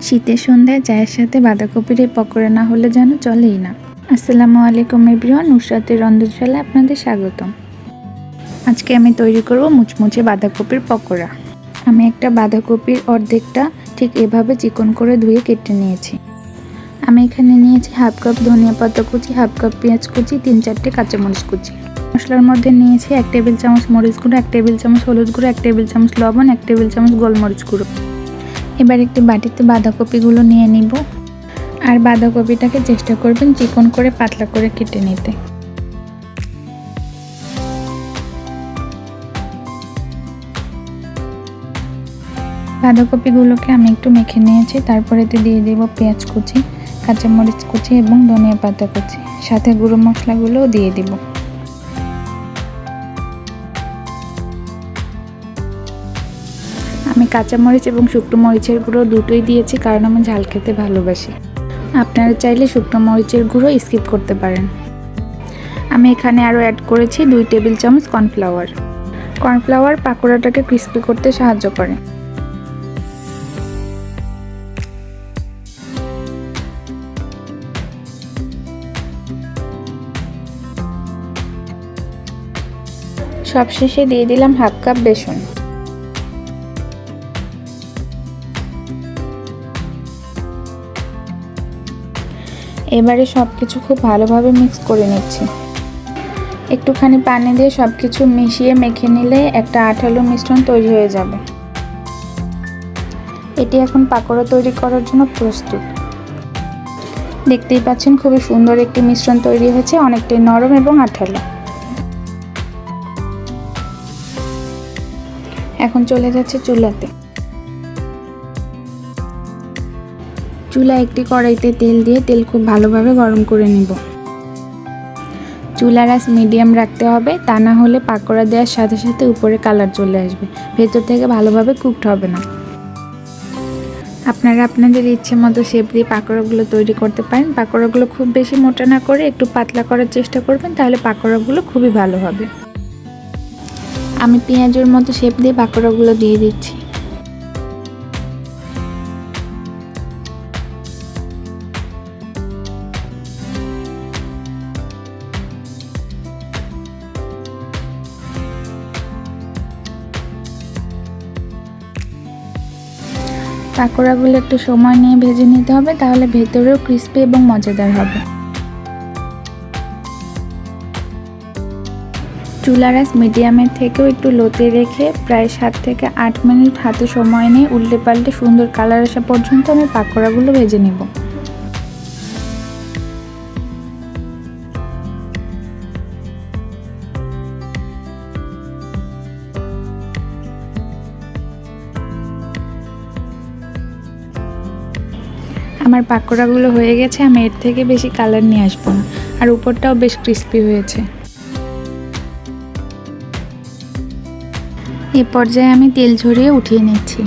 শীতের সন্ধ্যায় চায়ের সাথে বাঁধাকপির এই পকোড়া না হলে যেন চলেই না। আসসালামু আলাইকুম এভরিওয়ান, নুসরাতের রন্ধনশালায় আপনাদের স্বাগতম। আজকে আমি তৈরি করব মুচমুচে বাঁধাকপির পকোড়া। আমি একটা বাঁধাকপির অর্ধেকটা ঠিক এভাবে চিকন করে ধুয়ে কেটে নিয়েছি। আমি এখানে নিয়েছি হাফ কাপ ধনিয়া পাতা কুচি, হাফ কাপ পেঁয়াজ কুচি, 3-4টে কাঁচামরিচ কুচি। মশলার মধ্যে নিয়েছি 1 টেবিল চামচ মরিচ গুঁড়ো, 1 টেবিল চামচ হলুদ গুঁড়ো, 1 টেবিল চামচ লবণ, 1 টেবিল চামচ গোলমরিচ গুঁড়ো। এবার একটি বাটিতে বাঁধাকপিগুলো নিয়ে নিব। আর বাঁধাকপিটাকে চেষ্টা করবেন চিকন করে পাতলা করে কেটে নিতে। বাঁধাকপিগুলোকে আমি একটু মেখে নিয়েছি। তারপরে দিয়ে দেব পেঁয়াজ কুচি, কাঁচামরিচ কুচি এবং ধনিয়া পাতা কুচি, সাথে গুঁড়ো মশলাগুলোও দিয়ে দিব। আমি কাঁচামরিচ এবং শুকনো মরিচের গুঁড়ো দুটোই দিয়েছি, কারণ আমি ঝাল খেতে ভালোবাসি। আপনারা চাইলে শুকনো মরিচের গুঁড়ো স্কিপ করতে পারেন। আমি এখানে আরও অ্যাড করেছি 2 টেবিল চামচ কর্নফ্লাওয়ার। কর্নফ্লাওয়ার পাকোড়াটাকে ক্রিস্পি করতে সাহায্য করে। সবশেষে দিয়ে দিলাম হাফ কাপ বেসন। এবারে সবকিছু খুব ভালোভাবে মিক্স করে নিচ্ছি। একটুখানি পানি দিয়ে সবকিছু মিশিয়ে মেখে নিলে একটা আঠালো মিশ্রণ তৈরি হয়ে যাবে। এটি এখন পাকোড়া তৈরি করার জন্য প্রস্তুত। দেখতেই পাচ্ছেন খুবই সুন্দর একটি মিশ্রণ তৈরি হয়েছে, অনেকটাই নরম এবং আঠালো। এখন চলে যাচ্ছে চুলাতে। চুলা একটি কড়াইতে তেল দিয়ে তেল খুব ভালোভাবে গরম করে নিব। চুলার আঁচ মিডিয়াম রাখতে হবে, তা না হলে পাকোড়া দেওয়ার সাথে সাথে উপরে কালার চলে আসবে, ভেতর থেকে ভালোভাবে কুকড হবে না। আপনারা আপনাদের ইচ্ছে মতো শেপ দিয়ে পাকোড়াগুলো তৈরি করতে পারেন। পাকোড়াগুলো খুব বেশি মোটা না করে একটু পাতলা করার চেষ্টা করবেন, তাহলে পাকোড়াগুলো খুবই ভালো হবে। আমি পেঁয়াজের মতো শেপ দিয়ে পাকোড়াগুলো দিয়ে দিচ্ছি। পাকোড়াগুলো একটু সময় নিয়ে ভেজে নিতে হবে, তাহলে ভেতরেও ক্রিস্পি এবং মজাদার হবে। চুলার আঁচ মিডিয়ামের থেকেও একটু লোতে রেখে প্রায় 7 থেকে 8 মিনিট হাতে সময় নিয়ে উল্টে পাল্টে সুন্দর কালার আসা পর্যন্ত আমি পাকোড়াগুলো ভেজে নেব। আমার পাকোড়াগুলো হয়ে গেছে। আমি এর থেকে বেশি কালার নিয়ে আসবো না, আর উপরটাও বেশ ক্রিস্পি হয়েছে। এই পর্যায়ে আমি তেল ঝরিয়ে উঠিয়ে নিচ্ছি।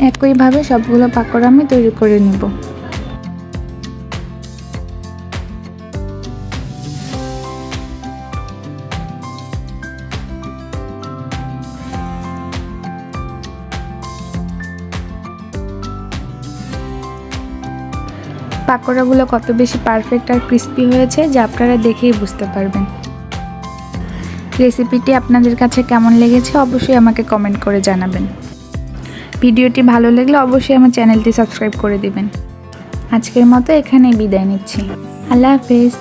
একইভাবে সবগুলো পাকোড়া আমি তৈরি করে নেব। পাকোড়াগুলো কত বেশি পারফেক্ট আর ক্রিস্পি হয়েছে যা আপনারা দেখেই বুঝতে পারবেন। রেসিপিটি আপনাদের কাছে কেমন লেগেছে অবশ্যই আমাকে কমেন্ট করে জানাবেন। ভিডিওটি ভালো লাগলে অবশ্যই আমার চ্যানেলটি সাবস্ক্রাইব করে দিবেন। আজকের মতো এখানেই বিদায় নিচ্ছি। আল্লাহ হাফেজ।